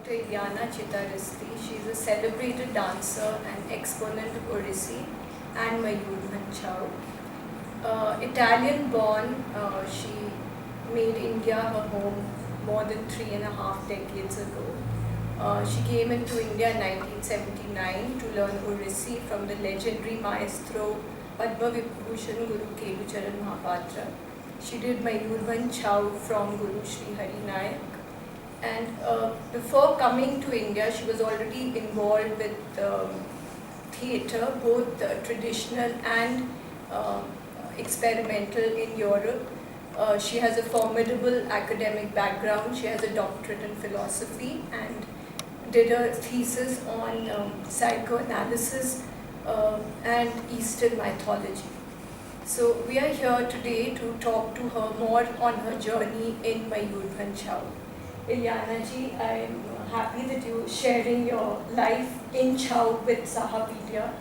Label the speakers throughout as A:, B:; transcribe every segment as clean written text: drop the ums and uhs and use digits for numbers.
A: Dr. Ileana Citarasti. She is a celebrated dancer and exponent of Odissi and Mayurbhanj Chhau. Italian born, she made India her home more than 3.5 decades ago. She came into India in 1979 to learn Odissi from the legendary maestro Padma Vibhushan Guru Kelucharan Mahapatra. She did Mayurbhanj Chhau from Guru Sri Hari Nayak. And before coming to India, she was already involved with theatre, both traditional and experimental in Europe. She has a formidable academic background. She has a doctorate in philosophy and did a thesis on psychoanalysis and Eastern mythology. So we are here today to talk to her more on her journey in Mayurbhanj Chhau. Ileana ji, I am happy that you are sharing your life in Chhau with Sahapedia,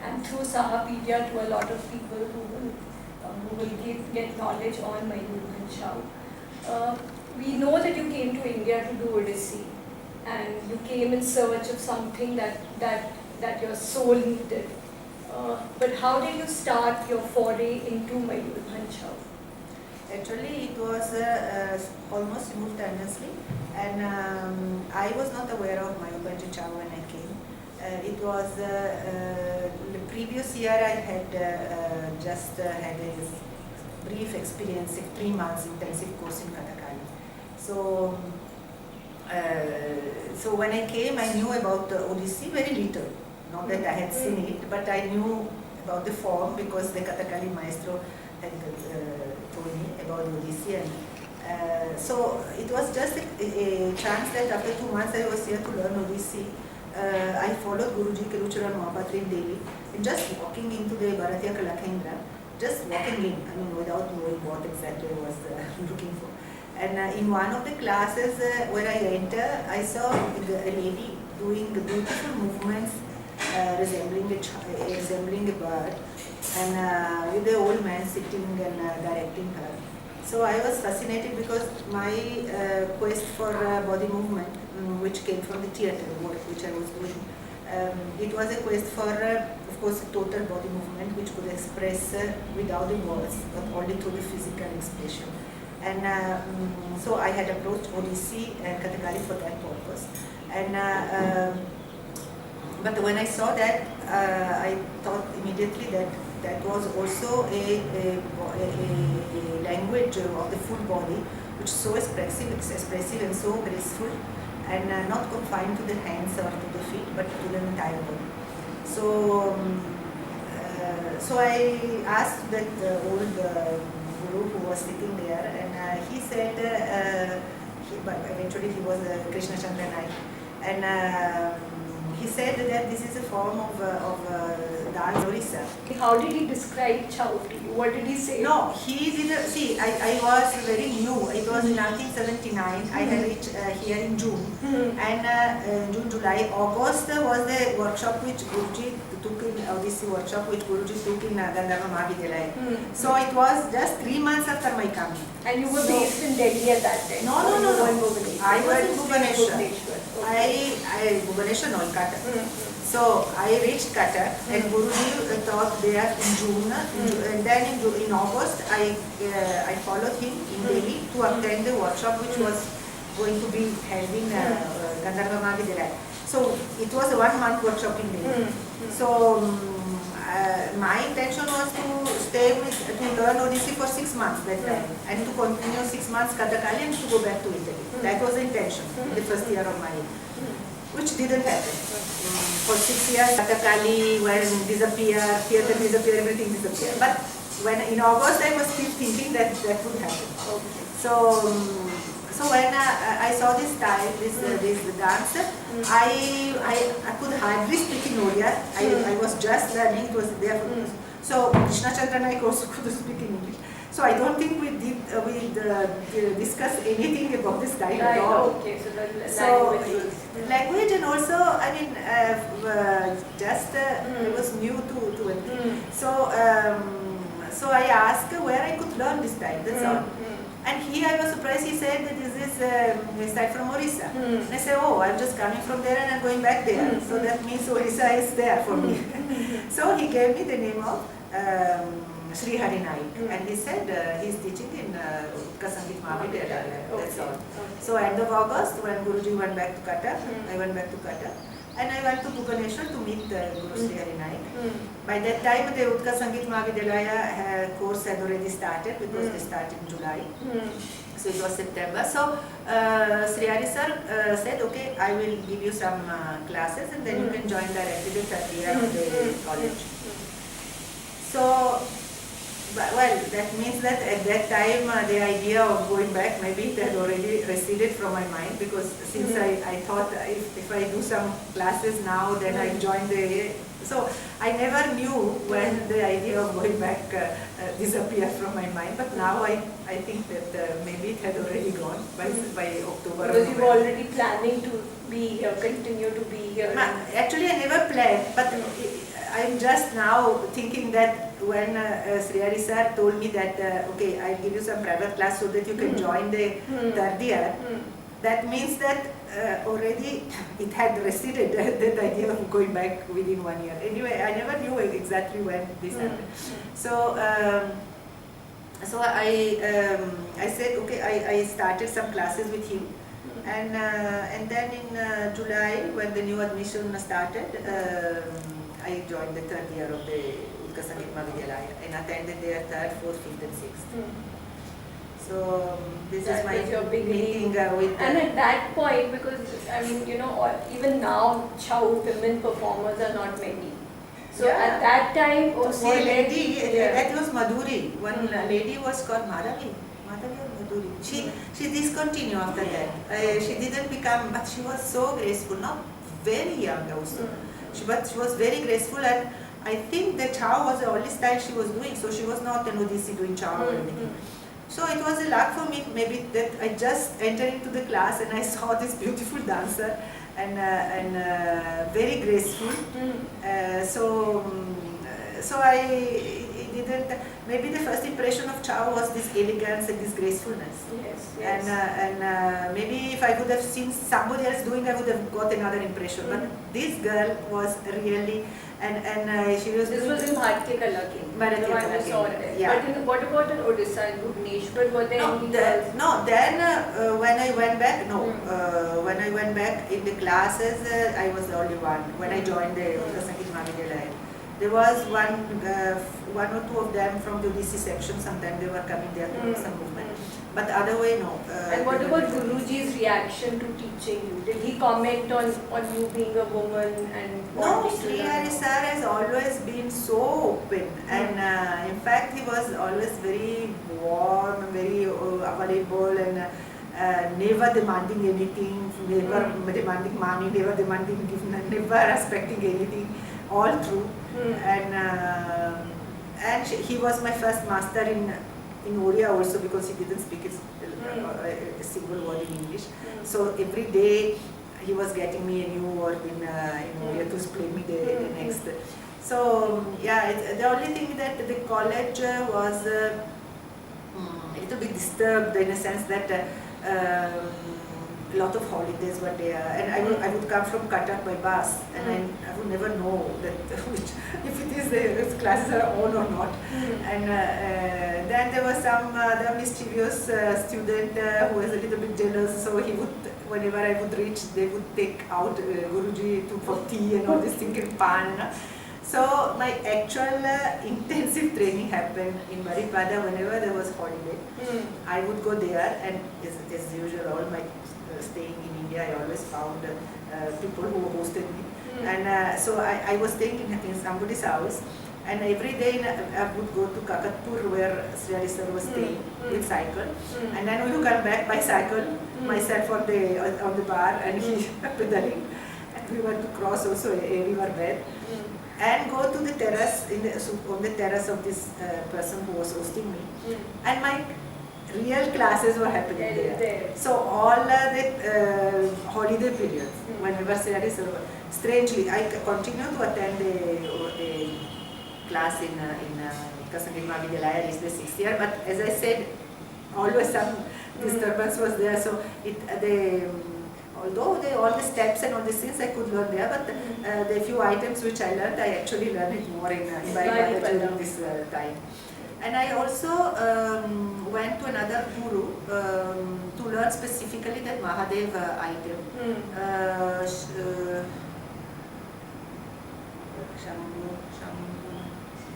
A: and through Sahapedia to a lot of people who will get knowledge on Mayurbhanj Chhau. We know that you came to India to do Odissi, and you came in search of something that your soul needed. But how did you start your foray into Mayurbhanj Chhau?
B: Actually, it was almost simultaneously, and I was not aware of Mayurbhanj Chhau when I came. It was the previous year I had just had a brief experience, a 3 months intensive course in Kathakali. So when I came, I knew about Odissi very little. Not that I had seen it, but I knew about the form because the Kathakali maestro had told me about Odissi. And so it was just a chance that after 2 months I was here to learn Odissi. I followed Guruji Kelucharan Mahapatra in Delhi, and just walking into the Bharatiya Kala Kendra, just walking in, I mean, without knowing what exactly I was looking for. And in one of the classes where I entered, I saw a lady doing beautiful movements resembling a bird, and with the old man sitting and directing her. So I was fascinated because my quest for body movement, which came from the theatre work which I was doing, it was a quest for, of course, total body movement which could express without the words, but only through the physical expression. And so I had approached Odissi and Kathakali for that purpose. And but when I saw that, I thought immediately that that was also a language of the full body, which is so expressive and so graceful, and not confined to the hands or to the feet, but to the entire body. So, so I asked that old guru who was sitting there, and he said, but eventually he was Krishna Chandra Naik, and he said that this is a form of dance Orissa.
A: How did he describe Chhau to you? What did he say?
B: No, he didn't. See, I was very new. It was in 1979. I had reached here in June. And June, July, August was the workshop which Guruji took in, Odissi workshop which Guruji took in Gandharva Mahavidyalaya. So it was just 3 months after my coming.
A: And you were based in Delhi at that time?
B: No. I was in Bhubaneswar. Bhubaneswar, no, in Qatar. So I reached Qatar, and Guruji taught there in June, and then in August I followed him in Delhi to attend the workshop which was going to be held in Gandharva Mahavidyalaya. So it was a 1 month workshop in Delhi. So my intention was to stay to learn Odissi for 6 months that time, and to continue 6 months Kathakali and to go back to Italy. That was the intention, the first year of my, which didn't happen. For 6 years, Kathakali disappear, theatre disappear, everything disappeared. But when in August, I was still thinking that that would happen. So when I saw this style, this dance, I could hardly speak in Odia. I was just learning. It was there. So Krishna Chandra Naik also could speak in English. So I don't think we discuss anything about this style at all.
A: Okay, so the
B: language and also, I mean, just I was new to it. So I asked where I could learn this style. That's all. And I was surprised. He said that this is side from Orissa. And I said, oh, I'm just coming from there and I'm going back there. So that means Orissa is there for me. So he gave me the name of Sri Hari Naik. And he said he's teaching in Utka Sangit Mahavidyalaya. That's all. So end of August, when Guruji went back to Cuttack, I went back to Cuttack. And I went to Bhubaneswar to meet Guru Sri Hari Naik. By that time, the Utka Sangit Mahavidyalaya course had already started because they start in July. So it was September. So Sri Hari sir said, okay, I will give you some classes and then you can join directly the third year of the college. So, well, that means that at that time the idea of going back, maybe it had already receded from my mind, because since I thought if I do some classes now, then I join the... So I never knew when the idea of going back disappeared from my mind, but now I think that maybe it had already gone by October.
A: Because you were already planning to be here, continue to be here.
B: Actually, I never planned, but I'm just now thinking that when Sri Hari sir told me that, okay, I'll give you some private class so that you can join the third year, that means that already it had receded, that idea of going back within 1 year. Anyway, I never knew exactly when this happened. So, I said, okay, I started some classes with him. And then in July, when the new admission started, I joined the third year of the Utka Sangit Mahavidyalaya and attended their third, fourth, fifth and sixth. So this is my meeting with...
A: And at that point, because I mean, you know, even now, Chhau women performers are not many. So at that time,
B: also a lady, that was Madhuri. One lady was called Madhavi. Madhavi or Madhuri. She discontinued after that. She didn't become, but she was so graceful, not very young also. But she was very graceful, and I think that Chhau was the only style she was doing, so she was not an Odissi doing Chhau or anything. So it was a luck for me, maybe, that I just entered into the class and I saw this beautiful dancer and very graceful. So I didn't. Maybe the first impression of Chhau was this elegance and this gracefulness.
A: Yes.
B: And maybe if I would have seen somebody else doing, I would have got another impression. But this girl was really, and she was.
A: This was in Bharatiya Kala Kendra.
B: Yeah.
A: But what about in Odisha and Bhubaneswar? Were there any girls?
B: No. Then when I went back, when I went back in the classes, I was the only one. When I joined the Utka Sangit Mahavidyalaya, there was one or two of them from the Odissi section. Sometimes they were coming there to do some movement. But the other way, no.
A: And what about Guruji's reaction to teaching you? Did he comment on you being a woman and
B: No, Sri Hari sir has always been so open, and in fact he was always very warm, very available, and never demanding anything, never demanding money, never demanding gift, never expecting anything, all true. And he was my first master in Oriya also, because he didn't speak a single word in English. So every day he was getting me a new word in Oriya to explain me the next. So the only thing that the college was a little bit disturbed, in a sense that a lot of holidays were there, and I would come from Cuttack by bus, and I would never know that if it is the classes are on or not. And then there was some other mischievous student who was a little bit jealous, so he would, whenever I would reach, they would take out Guruji for tea and all this thing in pan. So my actual intensive training happened in Baripada whenever there was holiday. I would go there, and as usual, all my staying in India, I always found people who hosted me. And so I was staying in somebody's house, and every day I would go to Kakatpur, where Sri Hari sir was staying, with cycle. And then we would come back by cycle, myself on the bar, and he pedaling. And we were to cross also a river bed. And go to the terrace, on the terrace of this person who was hosting me. And my real classes were happening there. So all the holiday periods, whenever Sri Hari sir, strangely, I continue to attend the class in Utka Sangit Mahavidyalaya, is the 6th year. But as I said, always some disturbance was there. So although all the steps and all these things I could learn there, but the few items which I learned, I actually learned it more in Baripada during this time. And I also went to another guru to learn specifically that Mahadev item.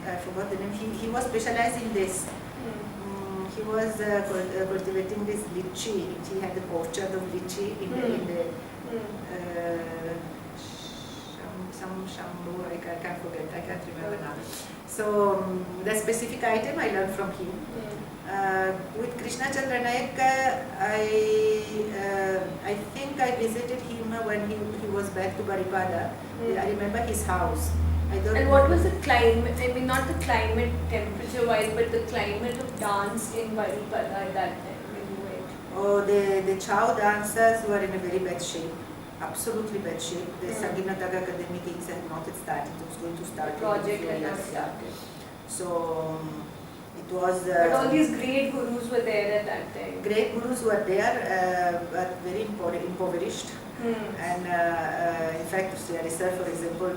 B: I forgot the name. He was specialized in this. He was cultivating this lychee. He had the orchard of lychee in the some Shambhu, I can't forget, I can't remember now. So the specific item I learned from him. With Krishna Chandra Nayak, I think I visited him when he was back to Baripada. I remember his house.
A: And what was the climate, I mean not the climate temperature wise, but the climate of dance in Baripada at that time when you went?
B: Oh, the Chhau dancers were in a very bad shape, absolutely bad shape. The Sangeetnataka Academy things had not started, it was going to start.
A: The project had not started.
B: So it was...
A: but all these great gurus were there at that time?
B: Great gurus were there, but very impoverished. And in fact, Sri Sir, for example,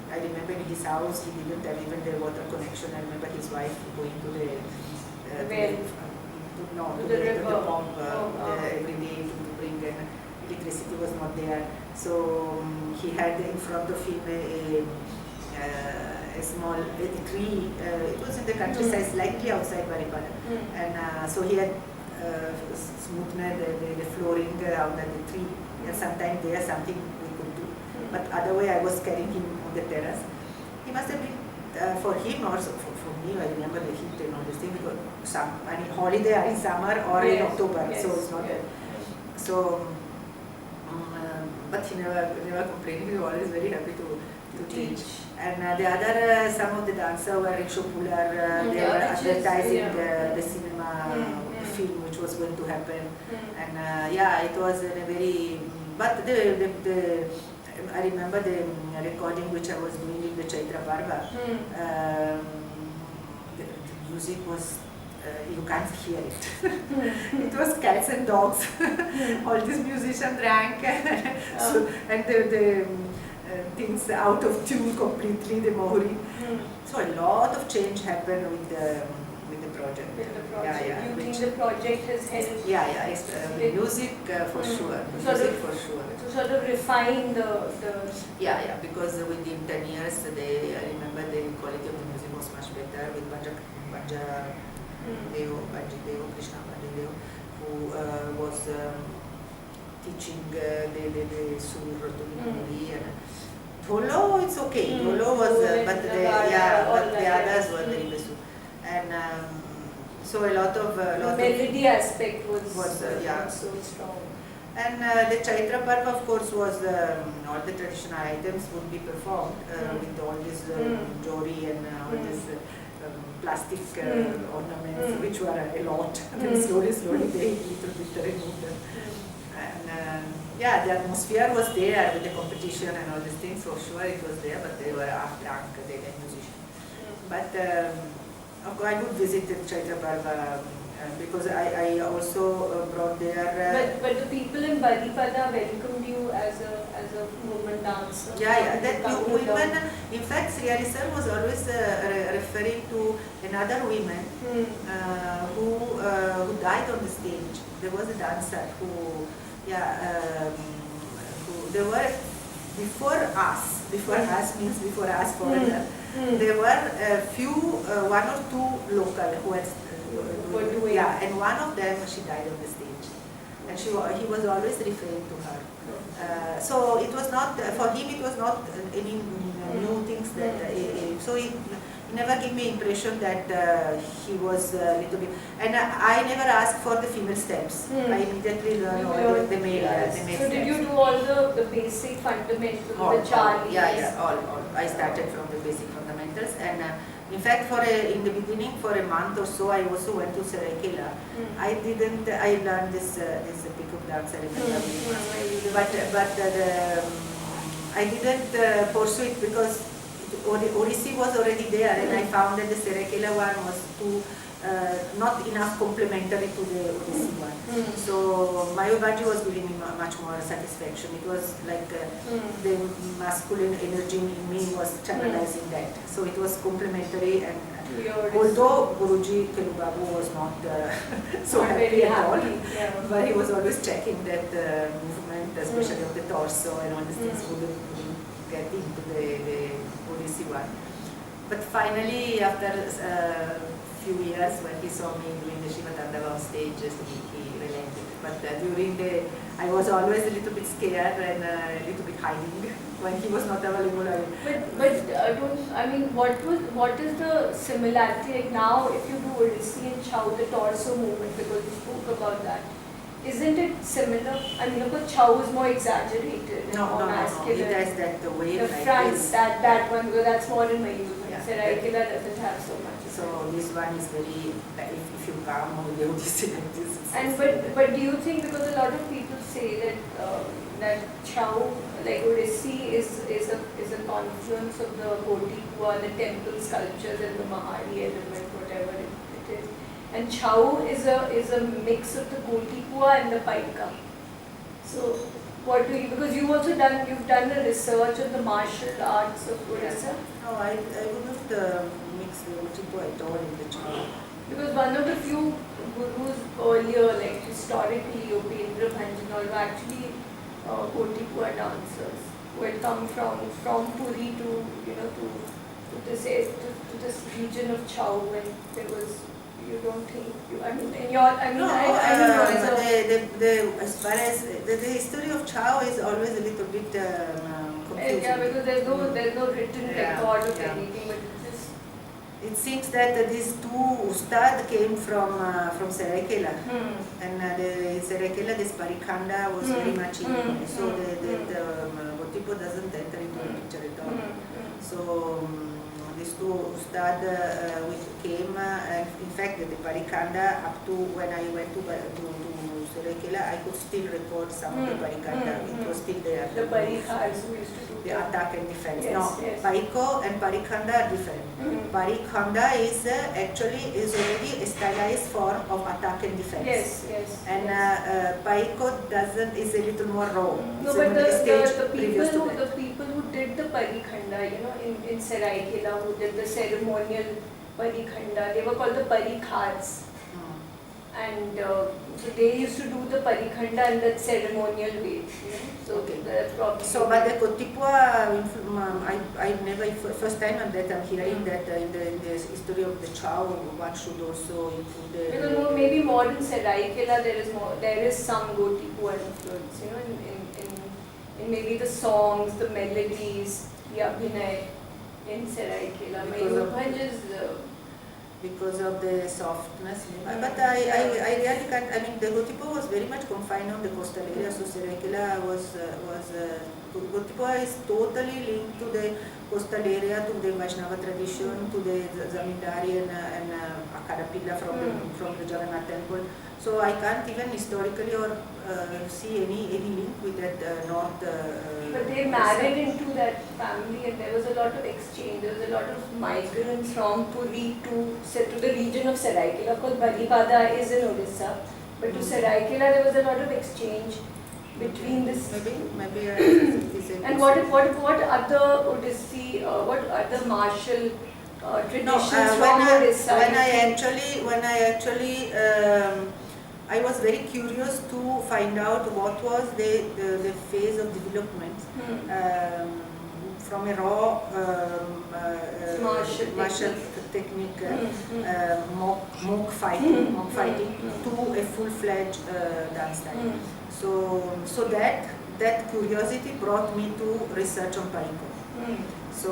B: I remember in his house, he didn't have even the water connection. I remember his wife going to the pump every day to bring, and electricity was not there. So he had in front of him a small tree. It was in the countryside, slightly outside Baripada. And so he had smoothed the flooring around the tree. And sometimes there something we could do. But other way I was carrying him on the terrace. He must have been, for him also, for me, I remember the heat and all this thing, because holiday are in summer or in October, so it's not that. So, but he never complained, he was always very happy to teach. And the other, some of the dancers were rickshaw-puller, they were advertising the cinema film which was going to happen. And yeah, it was a very, but I remember the recording which I was doing in the Chaitra Parva. The music was, you can't hear it. It was cats and dogs. All these musicians drank, so, and the things out of tune completely, the Mohri. So a lot of change happened with the project.
A: You think the project has helped?
B: Yeah, it's music for sure. Music for sure.
A: To sort of refine the...
B: Yeah, because within 10 years, I remember the quality of the music was much better with Banja Deo, Krishna Banja Deo, who was teaching the Sur to Muri. And Dholo, it's okay. Dholo was, but the others were very besu. And so a lot of
A: the melody aspect was
B: so
A: strong.
B: And the Chaitra Parva, of course, was all the traditional items would be performed with all this jori and all this plastic ornaments, which were a lot. Then slowly they little bit removed them. And yeah, the atmosphere was there with the competition and all these things. For sure, it was there, but they were half drunk, they were musicians. But of course, I would visit the Chaitra Parva because I also brought there.
A: But the people in Baripada welcomed you as a woman dancer.
B: Yeah, that women. In fact, Sri Hari Sir was always referring to another woman who died on the stage. There was a dancer who they were before us. Before us means before us foreigner. There were a few, one or two local who had and one of them, she died on the stage, and he was always referring to her. So it was not, for him it was not any new things that, so he never gave me impression that he was a little bit, and I never asked for the female steps. I immediately learned all the male steps.
A: So did you do all the basic fundamentals, the Charlies?
B: Yeah, all. I started from the basic fundamentals, and in fact, in the beginning, for a month or so, I also went to Seraikela. I learned this peacock dance, I remember, but I didn't pursue it because Odissi was already there, and I found that the Seraikela one was too not enough complementary to the Odissi one. So Mayurbhanj was giving me much more satisfaction. It was like the masculine energy in me was channelizing that. So it was complementary, and although Guruji Kelubabu was not so happy at all, but he was always checking that the movement, especially of the torso and all these things, wouldn't get into the Odissi one. But finally, after few years, when he saw me doing the Shiva Tandava on stage, he relented. But during I was always a little bit scared and a little bit hiding when he was not available.
A: What is the similarity? Like now, if you do Odissi and Chhau, the torso movement, because you spoke about that, isn't it similar? I mean, because Chhau is more exaggerated and more masculine.
B: It has that wave
A: the
B: like
A: front,
B: this.
A: that one, because that's more in Mayurbhanj. Seraikela doesn't have so much.
B: So this one is very, if you come on the Odissi like this.
A: And but do you think, because a lot of people say that that Chhau, like Odissi, is a confluence of the Gotikua, the temple sculptures, and the Mahari element, whatever it is, and Chhau is a mix of the Gotikua and the Paika. So what do you, because you've done a research on the martial arts of Odisha?
B: No, I wouldn't mix the Gotikua at all in the Chhau.
A: Because one of the few gurus earlier, like historically, Mayurbhanj and all, were actually Gotikua dancers who had come from Puri to this region of Chhau, when there was. You don't think I don't know.
B: As far as the history of Chhau is always a little bit confusing.
A: Yeah, because there's no written record of anything, but
B: it seems that these two ustad came from Seraikela, and the Seraikela, this Parikhanda was very much in so the Gotipo doesn't enter into the picture at all. So these two ustad which came, and in fact the Parikhanda, up to when I went to Seraikela, I could still record some of the Parikhanda. It was still there.
A: The Parikhas who used to do
B: the attack and defense.
A: Yes.
B: Paiko and Parikhanda are different. Parikhanda is already a stylized form of attack and defense.
A: Yes.
B: And Paiko is a little more raw.
A: No, but the people who did the Parikhanda, in Seraikela, who did the ceremonial Parikhanda, they were called the Parikhas. And so they used to do the Parikhanda in that ceremonial way. So that's probably.
B: So, but the Kotipua, I never, first time that I'm hearing that in the history of the Chhau, one should also include the.
A: Because maybe more in Seraikela there is some Gotikua influence, in maybe the songs, the melodies, the abhinay in Seraikela. Mayurbhanj is.
B: Because of the softness, but I really can't. I mean, the Gotipo was very much confined on the coastal area. So Seraikela Gotipo is totally linked to the coastal area, to the Vaishnava tradition, to the Zamindari and Akadapilla from the Jagannath temple. So I can't even historically or see any link with that north.
A: But they married into that family, and there was a lot of exchange. There was a lot of migrants from Puri to the region of Seraikela. Of course, Balipada is in Odisha, but to Seraikela there was a lot of exchange between this.
B: Maybe.
A: And what other Odissi, what other martial traditions from Odisha?
B: When I actually I was very curious to find out what was the phase of development from a raw martial technique, mock fighting to a full-fledged dance style. So that curiosity brought me to research on Paiko. So,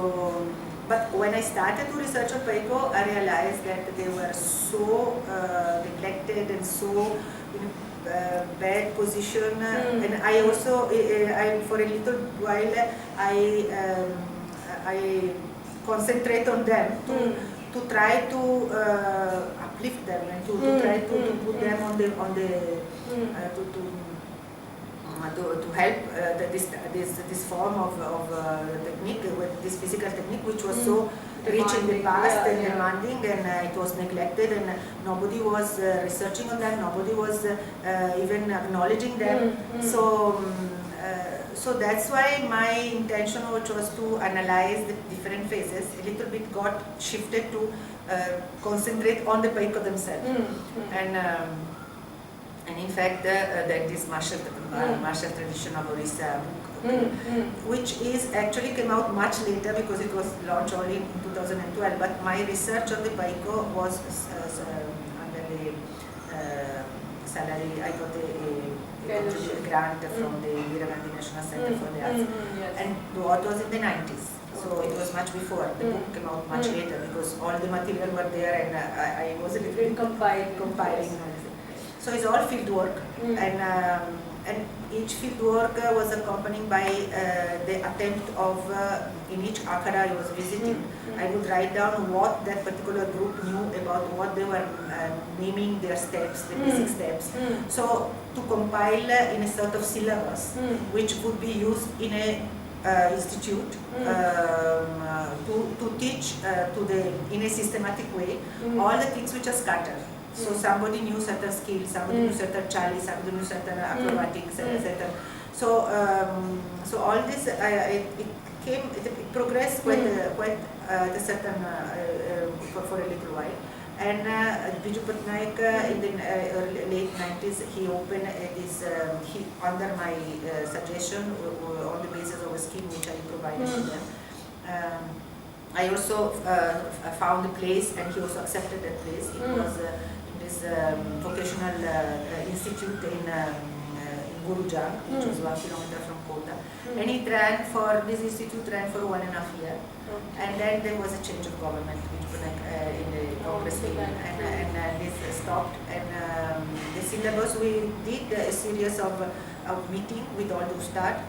B: but when I started to research on Paiko, I realized that they were so neglected and so in bad position. And I also, for a little while, I concentrate on them to try to uplift them and to try to put them on the to help this form of technique, with this physical technique, which was so rich in the past and demanding, and it was neglected, and nobody was researching on that, nobody was even acknowledging them. So that's why my intention, which was to analyze the different phases, a little bit got shifted to concentrate on the paiko themselves. And in fact, that is martial tradition of Orissa book, which is actually came out much later because it was launched only in 2012. But my research on the paiko was under the salary. I got a grant from the Indira Gandhi National Center for the Arts, and what was in the 90s. So it was much before. The book came out much later because all the material were there, and I was a little bit compiling. So it's all field work, and each field work was accompanied by the attempt of in each akhada I was visiting, I would write down what that particular group knew about what they were naming their steps, the basic steps. So to compile in a sort of syllabus, which would be used in a institute to teach in a systematic way all the things which are scattered. So somebody knew certain skills, somebody knew certain chali, somebody knew certain acrobatics, etc. So all this it progressed quite a certain for a little while. And Biju Patnaik in the late 90s, he opened this, under my suggestion, on the basis of a scheme which I provided to them. I also found a place, and he also accepted that place. It was in this vocational institute in Gurujang, which was 1 kilometer from Kota. And it ran for, this institute ran for 1.5 years. And then there was a change of government in the Congress wing, and this stopped. And the syllabus, we did a series of meeting with all the ustad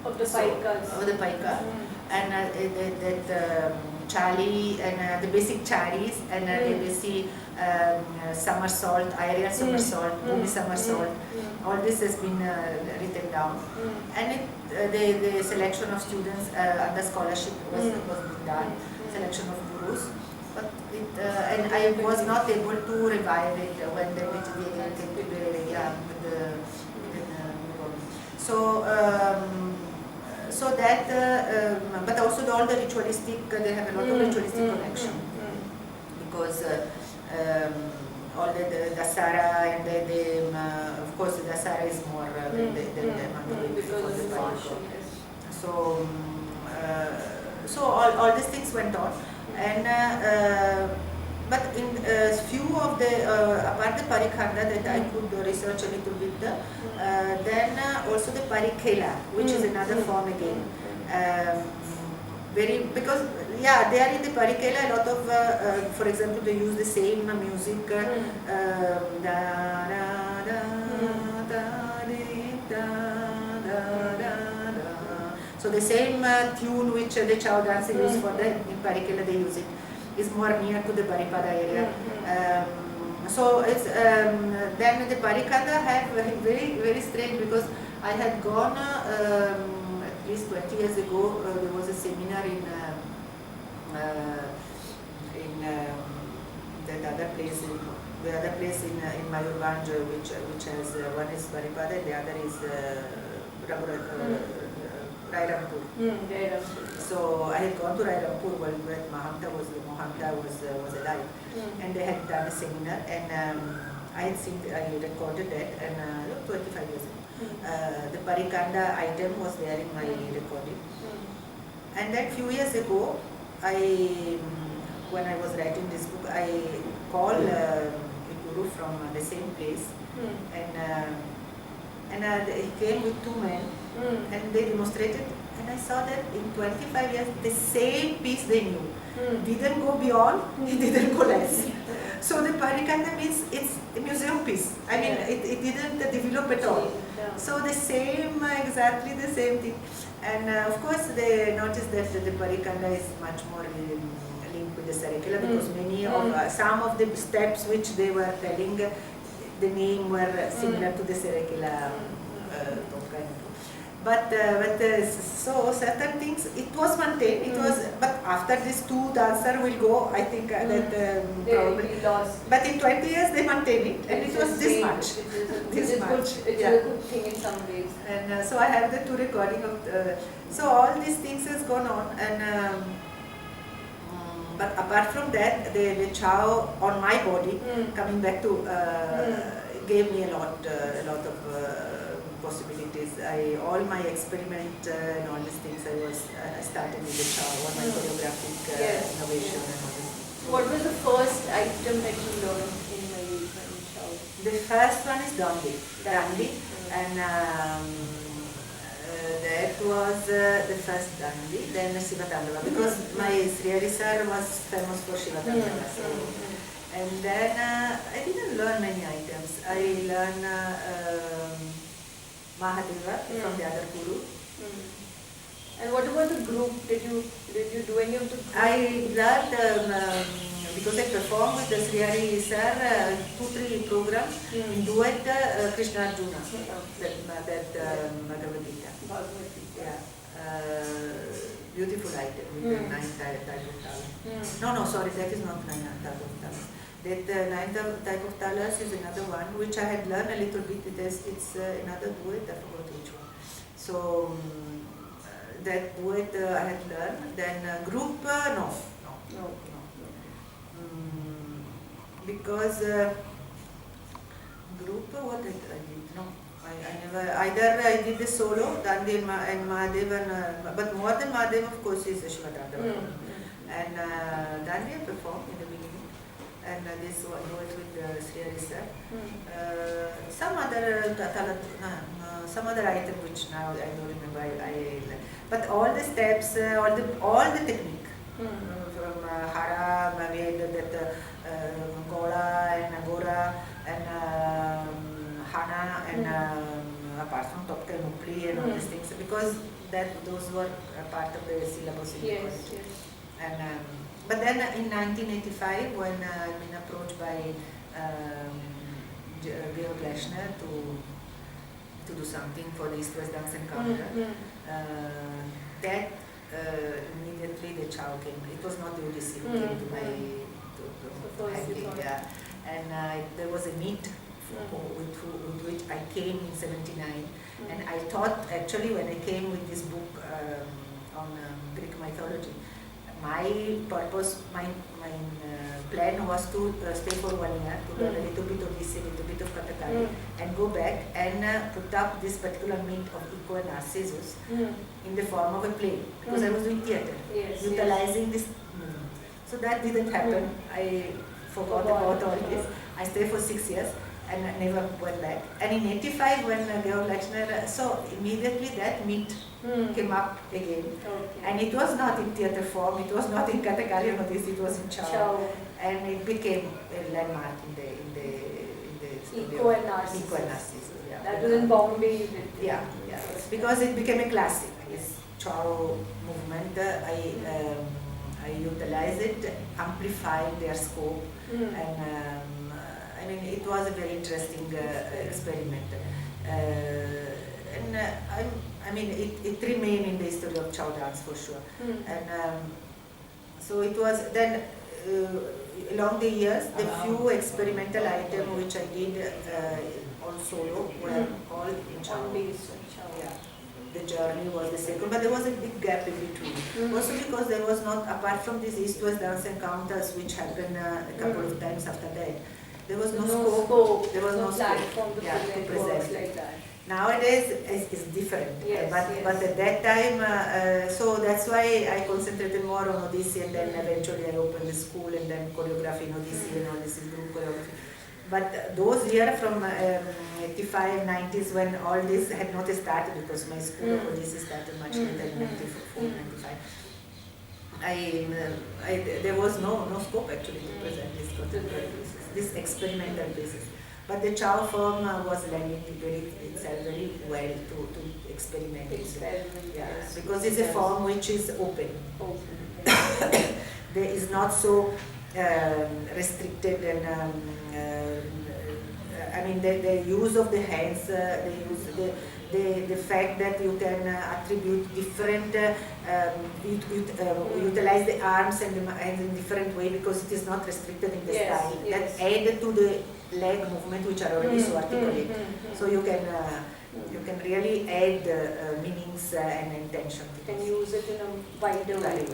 A: of the paikas.
B: Of the paika, and that chali and the basic chalis and the basic somersault, aerial somersault, bhumi somersault. All this has been written down, and the selection of students under scholarship was done, selection of gurus. But and I was not able to revive it when they went to the so that, but also all the ritualistic, they have a lot of ritualistic connection, because all the Dasara and of course the Dasara is more than the because the martial. So all these things went on, and but in few of the apart the Parikhanda that I could research a little bit, then also the Parikhela, which is another form again. Because they are in the Parikhela, a lot of, for example, they use the same music, so the same tune which the Chhau dancer use for the in Parikhela, they use it, is more near to the Baripada area. So it's then the Parikhanda have very, very strange, because I had gone at least 20 years ago. There was a seminar in that other place, the other place in Mayurbhanj, which has one is Baripada and the other is Rairampur. So I had gone to Rairampur when Mahanta was alive, and they had done a seminar, and I recorded that, and 25 years ago. The Parikhanda item was there in my recording. And then few years ago, when I was writing this book, I called a guru from the same place, and he came with 2 men, and they demonstrated, and I saw that in 25 years the same piece they knew. Didn't go beyond, it didn't go less. So the Parikhanda means it's a museum piece. I mean, it didn't develop at all. So the same, exactly the same thing. And of course they noticed that the Parikhanda is much more linked with the Sarekala, because many of some of the steps which they were telling, the name were similar to the Sarekala. So certain things, it was maintained, it was, but after this two dancer will go, I think that probably
A: lost.
B: But in 20 years they maintain it, and it was this much.
A: This much. It is a good thing in some ways.
B: And so I have the two recording of, so all these things has gone on, and but apart from that, the chow on my body, coming back to, gave me a lot of possibilities. All my experiment and all these things, I started with the chow, all my choreographic innovation and all this.
A: What was the first item that you learned in Mayurbhanj Chhau?
B: The first one is Dandi, and that was the first Dandi, then Shiva Tandava, because my Sriyari sir was famous for Shiva Tandava. So, and then I didn't learn many items. I learned Mahadeva from the other guru.
A: And what about the group? Did you do any of the group?
B: I learned because I performed with the Sriyari sir 2-3 programs in duet Krishna Arjuna, that Bhagavad Gita. Yeah, beautiful item with the 9th type of talas. No, sorry, that is not 9th type of talas. That 9th type of talas is another one which I had learned a little bit. It's another duet, I forgot which one. So that duet I had learned. Then group, no. Because group, what I did? No, I never. Either I did the solo, Dandi and Mahadev, but more than Mahadev, of course, is Shiva Tandava. And Dandi I performed in the beginning, and this one duet with Sriyari sir. Some other item which now I don't remember. But all the steps, all the technique. From Hara, that Gola and Agora and Hana and apart from Topka and Upli and all these things, because those were part of the syllabus in the college. And but then in 1985, when I've been approached by Georg Leshner to do something for the East-West Dance Encounter, that immediately the chow came. It was not the Odissi who came to my handling, and there was a meet with which I came in '79, and I thought actually when I came with this book on Greek mythology, my purpose, my plan was to stay for 1 year, to learn a little bit of Odissi, a little bit of Kathakali, and go back and put up this particular myth of Eco and Narcissus in the form of a play, because I was doing theatre, utilizing this. So that didn't happen. I forgot about all this. I stayed for 6 years and I never went back. And in '85, when Georg Lechner, so immediately that myth came up again. And it was not in theatre form, it was not in Kathakali or this, it was in Chhau. And it became a landmark in the
A: Eco and Narcissus.
B: Eco and Narcissus, yeah.
A: That was in Bombay.
B: Yeah. Because it became a classic. This Chhau movement, I utilized it, amplified their scope, and I mean it was a very interesting experiment. And I mean it remained in the history of Chhau dance for sure. And so it was then along the years, the few experimental items which I did on solo were all in Chhau. Yeah. The journey was the second, but there was a big gap in between. Also because there was not, apart from these East-West dance encounters which happened a couple of times after that, there was no scope, there was no
A: platform
B: to
A: to
B: present
A: like that.
B: Nowadays it's different, but at that time, so that's why I concentrated more on Odissi, and then eventually I opened the school and then choreography in Odissi and all this is group choreography. But those years from 85, 90s when all this had not started, because my school of Odissi started much later in 94, 95. There was no scope actually to present this experimental basis. But the Chhau form was lending itself very well to experiment. Because it's a form which is open. There is not so restricted and mean the use of the hands, the fact that you can attribute different, utilize the arms and the hands in different way because it is not restricted in the style.
A: Yes.
B: That add to the leg movement which are already so articulate. So you can really add meanings and intention.
A: You can use it in a wider way.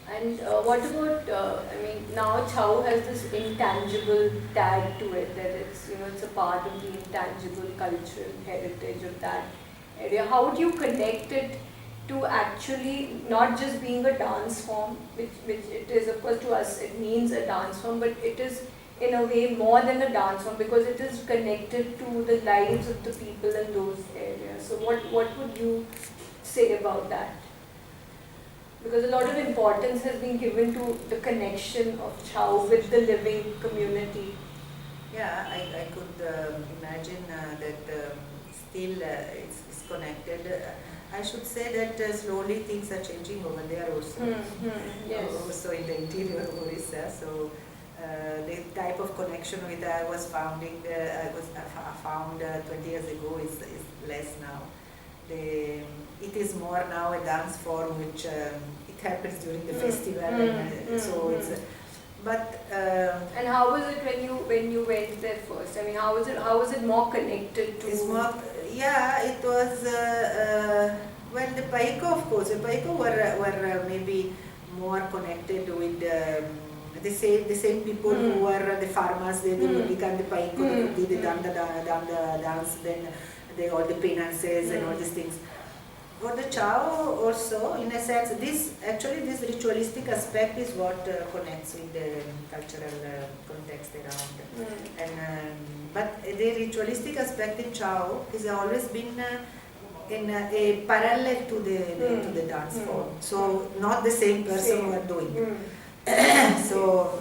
A: And what about, I mean, now Chhau has this intangible tag to it, that it's, it's a part of the intangible cultural heritage of that area. How would you connect it to actually not just being a dance form, which it is, of course, to us it means a dance form, but it is in a way more than a dance form because it is connected to the lives of the people in those areas. So what would you say about that? Because a lot of importance has been given to the connection of Chhau with the living community.
B: Yeah, I could imagine that still it's connected. I should say that slowly things are changing over there also.
A: Yes.
B: Also in the interior of Orissa. So the type of connection with I was found 20 years ago is less now. It is more now a dance form which it happens during the festival, and so it's. But
A: and how was it when you went there first? I mean, how was it more connected to?
B: It's more, yeah, it was. Well, the Paiko, of course, the Paiko were maybe more connected with the same people who were the farmers. They would become the Paiko, they would do the danda dance, then all the penances and all these things. For the Chhau also, in a sense, this ritualistic aspect is what connects with the cultural context around. And but the ritualistic aspect in Chhau has always been in a parallel to the dance form. So not the same person who are doing. So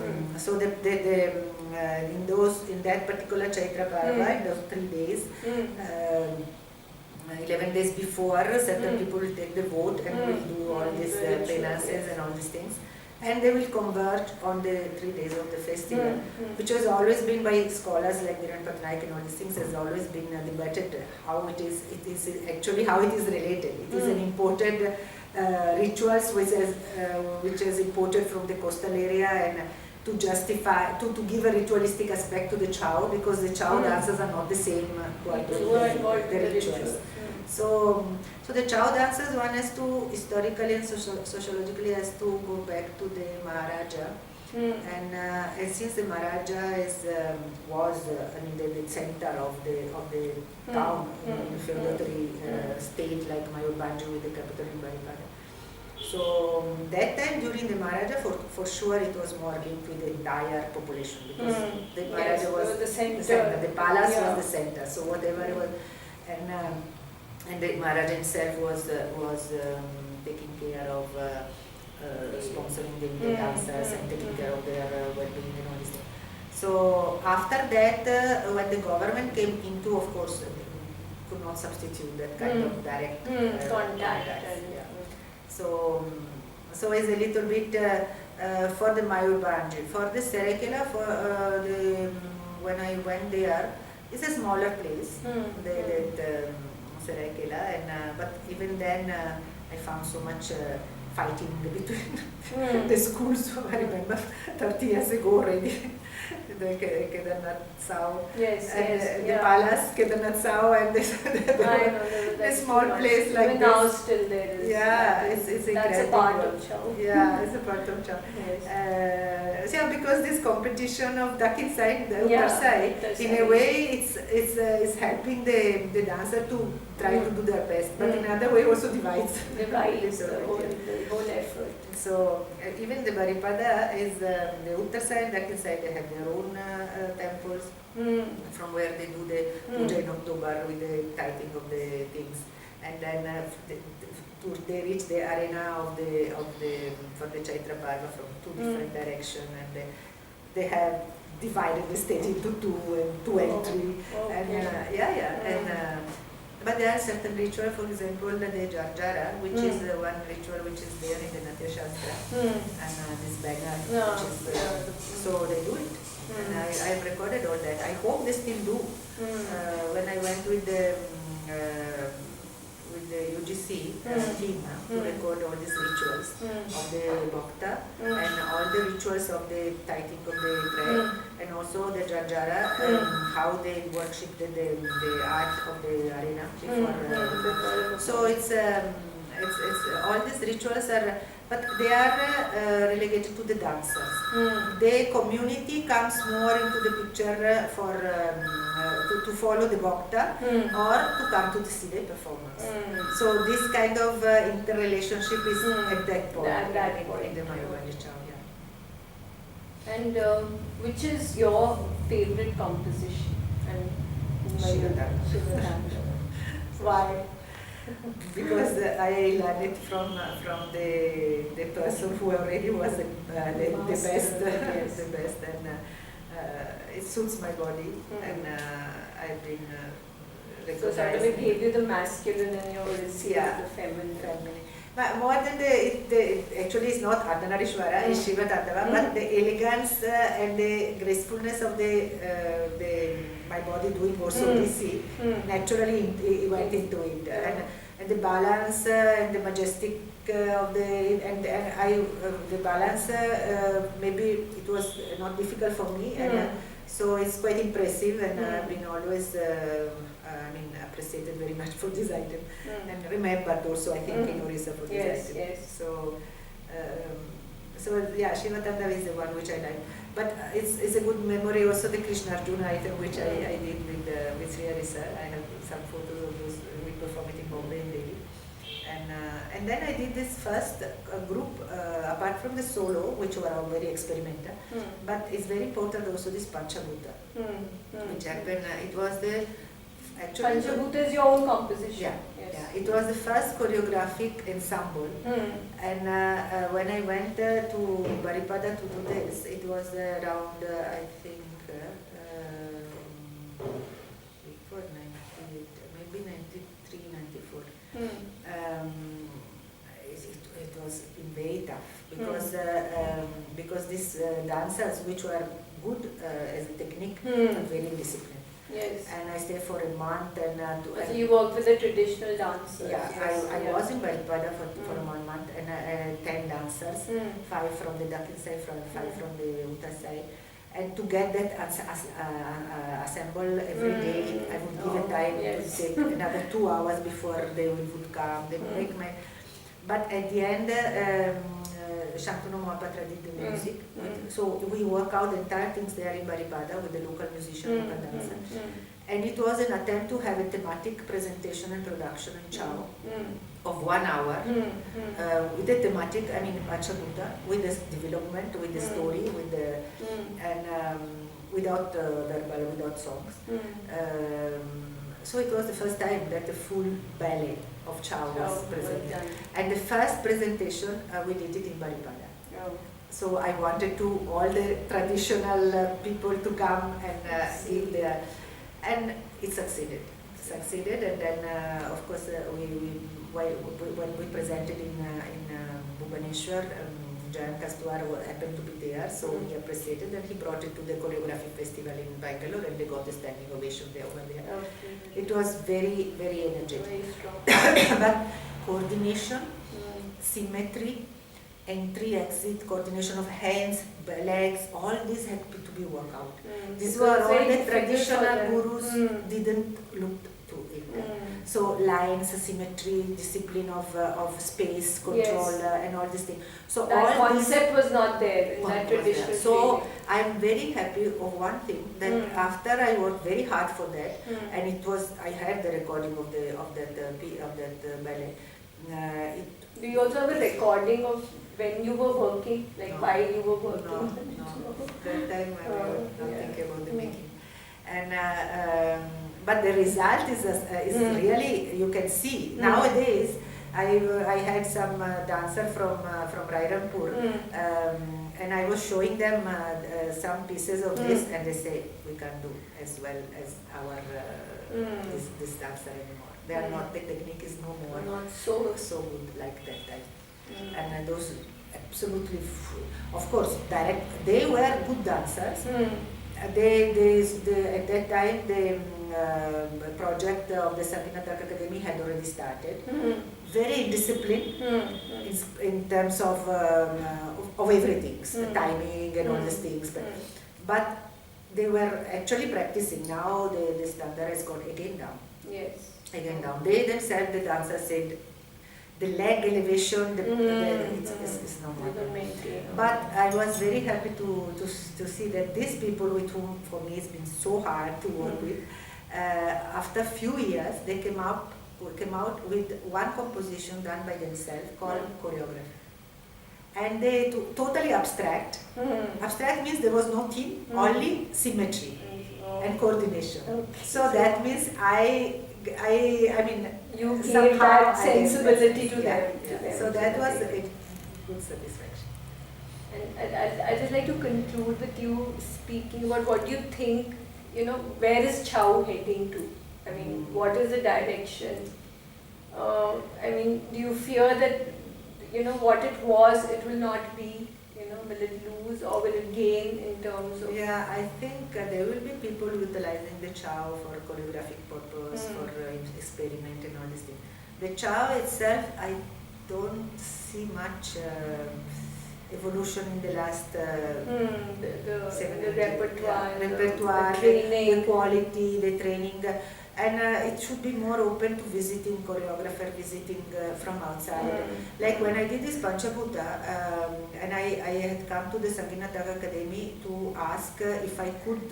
B: in that particular Chaitra Parva, in those 3 days. 11 days before, certain people will take the vote and will do all these penances and all these things. And they will converge on the 3 days of the festival, which has always been by scholars like Ileana Citarasti and all these things, has always been debated how it is actually how it is related. It is an imported rituals which is imported from the coastal area and to justify, to give a ritualistic aspect to the Chhau, because the Chhau dancers are not the same who are doing the rituals. So the Chhau dancers, one has to, historically and sociologically, has to go back to the Maharaja. And since the Maharaja was the center of the town in a feudatory state like Mayurbhanj with the capital in Baripada. So that time during the Maharaja, for sure it was more linked with the entire population, because the Maharaja was the center, the palace was the center. So whatever it was, and the Maharaja himself was taking care of sponsoring the dancers and taking care of their well-being and all this thing. So after that, when the government came into, of course, could not substitute that kind of direct contact. So it's a little bit for the Mayurbhanj. For the Serekela, when I went there, it's a smaller place, Serekela, but even then I found so much fighting between the schools. I remember 30 years ago already. The Kedarnath Chhau, the palace Kedarnath Chhau, and the small place like
A: this. Now still there is.
B: Yeah, it's incredible.
A: That's a part of Chhau.
B: Yeah, it's a part of Chhau. So because this competition of Dakin side, the upper side, in a way it's helping the dancer to try to do their best, but in another way also divides
A: the whole effort.
B: So even the Baripada is the Uttar side, Dakin side, they have their own temples from where they do the puja in October with the tithing of the things, and then they reach the arena for the Chaitra Parva from 2 different directions, and they have divided the stage into 2 and 2 and 3, and But there are certain rituals, for example, the Jarjara, which is one ritual which is there in the Natya Shastra, and this banner, which is, so they do it. And I have recorded all that. I hope they still do. When I went with the UGC team to record all these rituals of the Bhakta and all the rituals of the tithing of the bread and also the Janjara and how they worshipped the art of the arena before. So it's all these rituals are, but they are relegated to the dancers. The community comes more into the picture for to follow the Bhakta or to come to see the performance. So this kind of interrelationship is at that point in the Mayurbhanj Chhau.
A: And which is your favorite composition? Why?
B: Because I learned it from the person who already was the best, the best, and it suits my body, and I've been recognized.
A: So sort of it gave you the masculine and you received the feminine.
B: But more than it actually is not Ardhanarishwara, it's Shiva Tattva, but the elegance and the gracefulness of my body doing also DC naturally went into it, and the balance and the majestic of the balance maybe it was not difficult for me, and so it's quite impressive, and I've been always appreciated very much for this item and remembered also I think in Orissa for this item. So yeah, Shiva Tattva is the one which I like. But it's a good memory also the Krishna Arjuna item which I did with Sri Harisa. I have some photos of those. We performed it in Bombay in Delhi. And then I did this first group apart from the solo, which were all very experimental. But it's very important also this Panchabhuta, which happened. It was the actually
A: Panchabhuta is your own composition.
B: It was the first choreographic ensemble, and when I went to Baripada to do this, it was around I think before 98, maybe 93, 94. It was very tough because these dancers, which were good as a technique, but very disciplined.
A: Yes.
B: And I stayed for a month and
A: so you worked with the traditional dancers.
B: I was in Baripada for 1 month, and I had 10 dancers, 5 from the Dakhin side, 5 from the Uttar side. And to get that assemble every day, I would give a time to take another 2 hours before they would come. They would make but at the end, Shantanu Mohapatra did the music. So we work out the entire things there in Baripada with the local musician, local dancer. And it was an attempt to have a thematic presentation and production in Chhau of 1 hour with the thematic, Panchabhuta, with the development, with the story, with the and without verbal, without songs. So it was the first time that the full ballet of Chhau was presented. And the first presentation, we did it in Baripada. So I wanted all the traditional people to come and give their, and it succeeded. And then of course when we presented in Bhubaneswar, Jayan Kastwar happened to be there, so he appreciated, and he brought it to the choreography festival in Bangalore, and they got a standing ovation there over there. It was very, very energetic.
A: Very strong.
B: But coordination, symmetry, entry, exit, coordination of hands, legs, all this had to be worked out. These were all the traditional gurus didn't look to it. So lines, symmetry, discipline of space, control, and all these things. So
A: that
B: all
A: concept was not there in that traditional.
B: So I am very happy of one thing, that after I worked very hard for that, and it was, I had the recording of that ballet.
A: Do you also have a recording of when you were working, like while you were working?
B: No. That time I was not thinking about the making. And but the result is really, you can see nowadays. I had some dancer from Rairampur, and I was showing them some pieces of this, and they say we can't do as well as our this dancer anymore. They are not, the technique is no more
A: Not so.
B: so good like that time. And those absolutely, of course, they were good dancers. At that time, the project of the Sangeet Natak Academy had already started. Very disciplined in terms of everything, the timing and all these things. But they were actually practicing. Now the standard has gone again down.
A: Yes.
B: Again down. They themselves, the dancers said, the leg elevation, it's not more. But I was very happy to see that these people with whom for me it's been so hard to work with, after a few years they came out with one composition done by themselves called Choreography. And they totally abstract. Abstract means there was no theme, only symmetry and coordination. Okay. So that means I mean,
A: you gave that sensibility to them.
B: So that was a good satisfaction.
A: And I'd just like to conclude with you speaking about what you think, where is Chhau heading to? I mean, what is the direction? I mean, do you fear that, what it was, it will not be? Will it lose or will it gain in terms of...
B: Yeah, I think there will be people utilizing the Chhau for choreographic purpose, for experiment and all these things. The Chhau itself, I don't see much evolution in the last
A: the repertoire,
B: the training, the quality, the training. And it should be more open to visiting choreographer, visiting from outside. Like when I did this Panchabhuta, and I had come to the Sangeet Natak Academy to ask if I could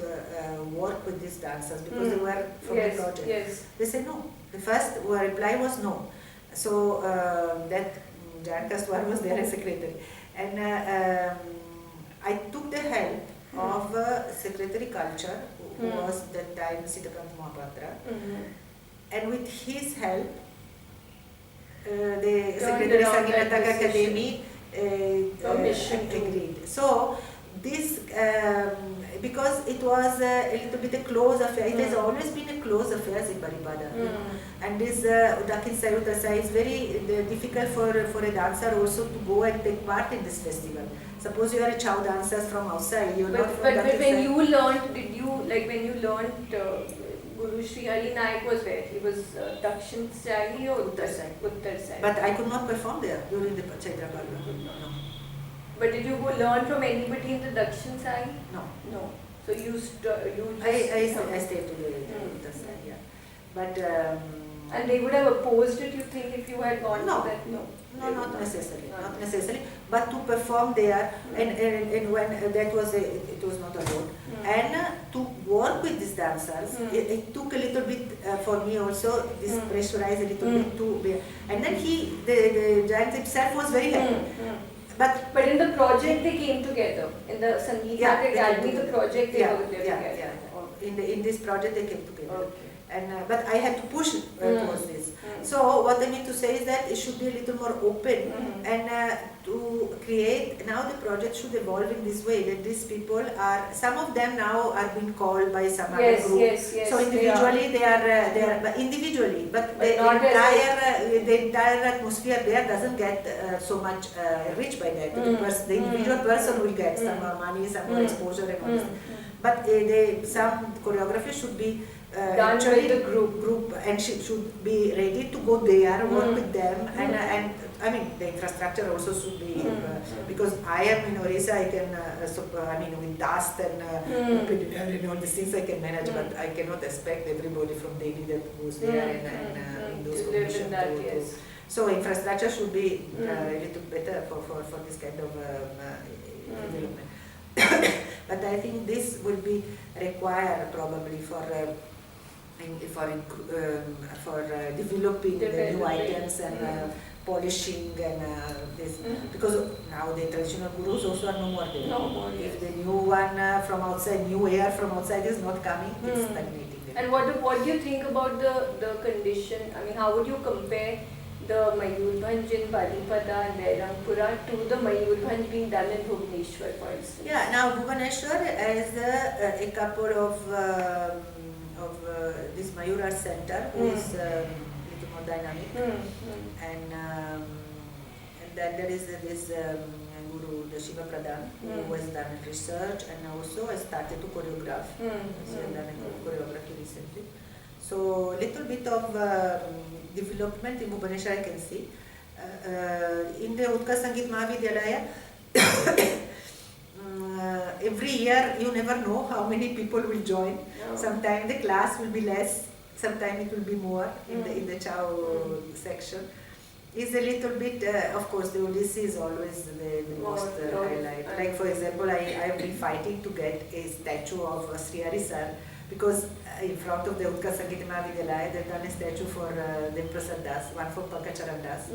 B: work with these dancers because they were from the project.
A: Yes.
B: They said no. The first reply was no. So that Jan Kaswar was there as secretary. And I took the help of Secretary Culture, who was that time Sitakant Mohapatra, and with his help, the Secretary Sangeet Natak Academy agreed. So this, because it was a little bit a close affair, it has always been a close affair in Baripada. And this Udakin Sayutasa is very difficult for a dancer also to go and take part in this festival. Suppose you are a Chhau dancer from outside, you are not from
A: But when you learned, when you learned, Guru Sri Hari Naik was where? He was Dakshin Sahi or Uttar side? Uttar side.
B: But I could not perform there during the Chaitra Parva. No.
A: But did you go learn from anybody in the Dakshin side?
B: No.
A: No. So you
B: I stayed to the Uttar side, yeah. But
A: and they would have opposed it, you think, if you had gone to that?
B: No, not necessarily. Not necessarily. But to perform there, and when that was it was not allowed, and to work with these dancers, it took a little bit for me also. This pressurized a little bit to, and then the giant himself was very happy. But
A: in the project they came together. In the Sangeet Natak Academy, the project they were together.
B: Yeah. In this project they came together. Okay. And but I had to push towards this. So what I mean to say is that it should be a little more open and to create. Now the project should evolve in this way that these people are. Some of them now are being called by some other group.
A: Yes.
B: So individually they are but individually, but the entire atmosphere there doesn't get so much rich by that. The individual person will get some more money, some more exposure and all this. But some choreography should be
A: done with the
B: group, and she should be ready to go there, work with them, and I mean the infrastructure also should be because I am in Orissa, I can with dust and all these things I can manage, but I cannot expect everybody from Delhi that goes there and in those conditions. So infrastructure should be a little better for this kind of development. But I think this will be required probably for developing the new items and polishing and this, because now the traditional gurus also are no more there. If the new one from outside, new air from outside is not coming, it's stagnating.
A: And what do you think about the condition? I mean, how would you compare the Mayurbhanj in Balipada and Berhampura to the Mayurbhanj being done in Bhubaneswar, for instance?
B: Yeah, now Bhubaneswar has a couple of this Mayur Art Center, who is more dynamic. And then there is this guru, the Shiva Pradhan, who has done research and also has started to choreograph. She has done a choreography recently. So little bit of development in Bhubaneswar I can see. In the Utkarsh Sangeet Mahavidyalaya, every year you never know how many people will join. Sometimes the class will be less, sometimes it will be more in the Chhau section. Is a little bit, of course, the Odissi is always the most highlight. Like for example, I have been fighting to get a statue of Sri Hari Sir, because in front of the Utkarsh Sangeet Mahavidyalaya, they've done a statue for Devprasad Das, one for Pankacharan Das.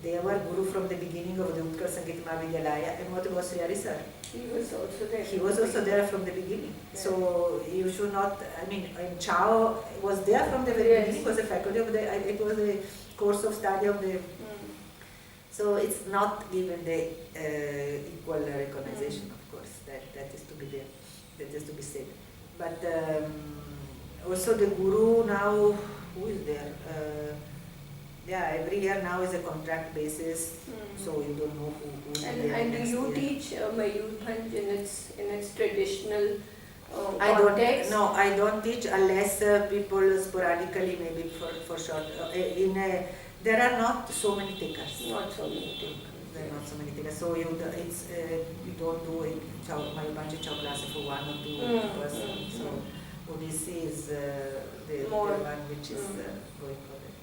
B: They were guru from the beginning of the Utkarsh Sangeet Mahavidyalaya. And what about Sri Hari Sir?
A: He was also there.
B: He was also there from the beginning. Yeah. So you should not, I mean, Chhau was there from the very beginning, was a faculty of it was a course of study of the, so it's not given the equal recognition, of course, that is to be there, that is to be said. But also the guru now, who is there? Every year now is a contract basis, so you don't know who is there.
A: And do you teach Mayurbhanj in its traditional
B: context? I don't teach unless people sporadically, maybe for short. There are not so many takers.
A: Not so many takers.
B: There are not so many takers. So you don't do a Mayurbhanj Chhau class for one or two persons. So Odissi is the one which is going for that.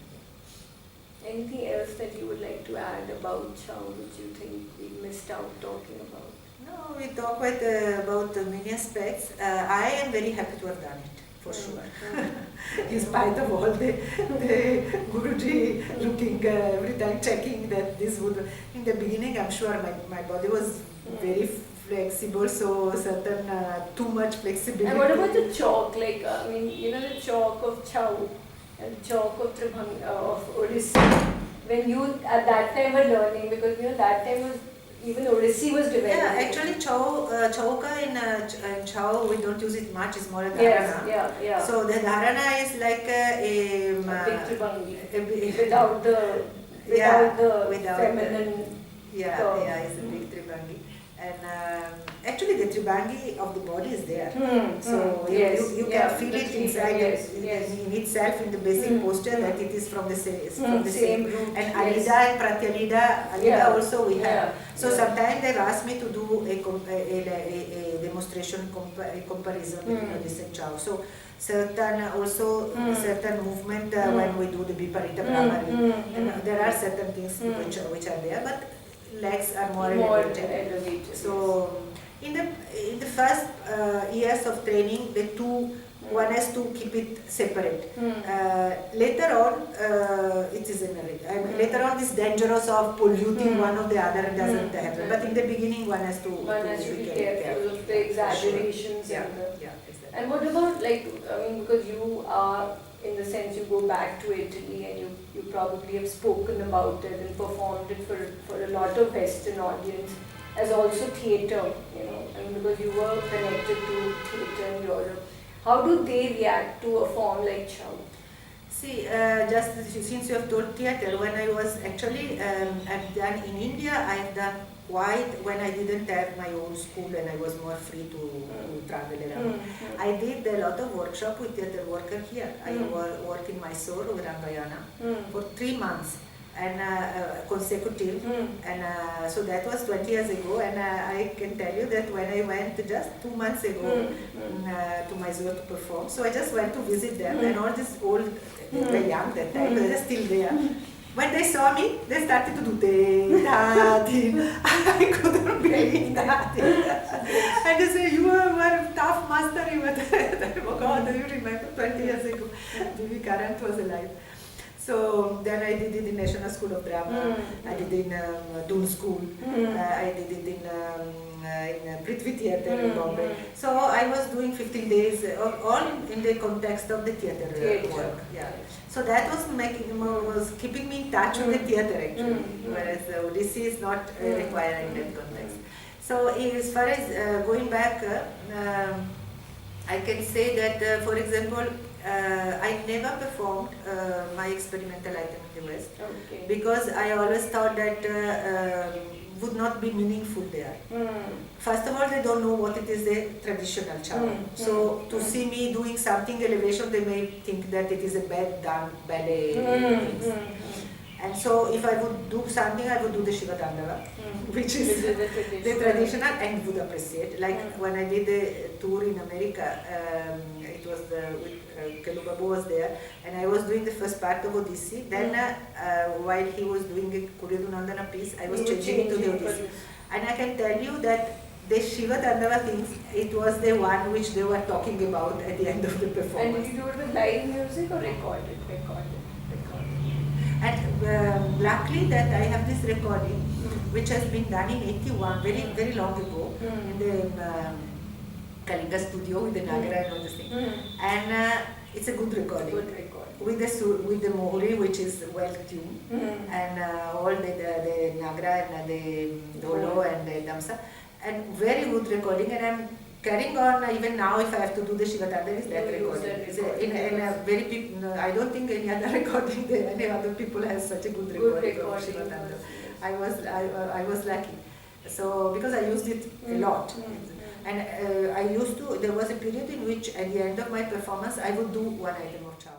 A: Anything else that you would like to add about Chhau which you think we missed out talking about?
B: No, we talk about many aspects. I am very happy to have done it, for sure. In spite of all the Guruji looking every time, checking that this would. In the beginning, I'm sure my body was very flexible, so certain too much flexibility.
A: And what about the chalk? Like, I mean, the chalk of Chhau and chalk of of Odissi. When you at that time were learning, because that time was even Odissi was developing.
B: Yeah, actually Chauka in Chhau we don't use it much. It's more a dharana.
A: Yeah.
B: So the dharana is like
A: a big tribangi without the feminine.
B: It's a big tribangi. And actually the tribangi of the body is there. So you can feel it inside in itself in the basic posture that it is from the same
A: root.
B: And Alida and Pratyalida also we have. So sometimes they've asked me to do a demonstration, a comparison between this and Chhau. So certain movement when we do the Viparita Brahmari, and there are certain things which are there, but legs are more elevated. So in the first years of training, one has to keep it separate. Later on, it is later on it's dangerous of polluting one of the other and doesn't happen. But in the beginning, one has to
A: be careful of the exaggerations.
B: Sure.
A: Exactly.
B: And
A: what about because you are, in the sense you go back to Italy and you probably have spoken about it and performed it for a lot of Western audience as also theatre, because you were connected to theatre in Europe. How do they react to a form like Chhau?
B: See, just since you have told theatre, when I was actually, I've done in India, I've done quite, when I didn't have my own school and I was more free to travel around. I did a lot of workshop with theatre worker here. I worked in Mysore with Ramayana for 3 months and consecutive, and so that was 20 years ago, and I can tell you that when I went just 2 months ago to Mysore to perform, so I just went to visit them, and all these old, they were young that time, but they're still there. When they saw me, they started to do I couldn't believe that. And they say, you were a tough master, you were there. Oh God, do you remember 20 years ago? Devi Karant was alive. So then I did it in National School of Drama, I did it in Doon School, I did it in Prithvi Theatre in Bombay. So I was doing 15 days, all in the context of the theatre work. Yeah. So that was keeping me in touch with the theatre actually, whereas Odissi is not requiring that context. So as far as going back, I can say that, for example, I never performed my experimental item in the West
A: Okay.
B: because I always thought that would not be meaningful there. First of all, they don't know what it is the traditional Chhau. So to see me doing something elevation, they may think that it is a bad done ballet things. And so if I would do something, I would do the Shiva Dandava, which is the traditional and would appreciate. Like when I did the tour in America, it was with Kelu Babu was there, and I was doing the first part of Odissi. Then while he was doing a Kuridu Nandana piece, I was changing it to the Odissi. And I can tell you that the Shiva Dandava things, it was the one which they were talking about at the end of the performance.
A: And did you do it with live music or recorded?
B: And luckily that I have this recording which has been done in 81, very very long ago, in the Kalinga studio with the Nagara and all this thing. And it's a good recording. With the Mohri, which is well tuned, and all the Nagara and the Dolo and the Damsa, and very good recording. And I'm carrying on even now. If I have to do the Shiva Dandava, is that recording? In a very I don't think any other recording any other people has such a good recording of Shiva Dandava. I was lucky. So because I used it a lot. And I used to, there was a period in which at the end of my performance I would do one item of Chhau.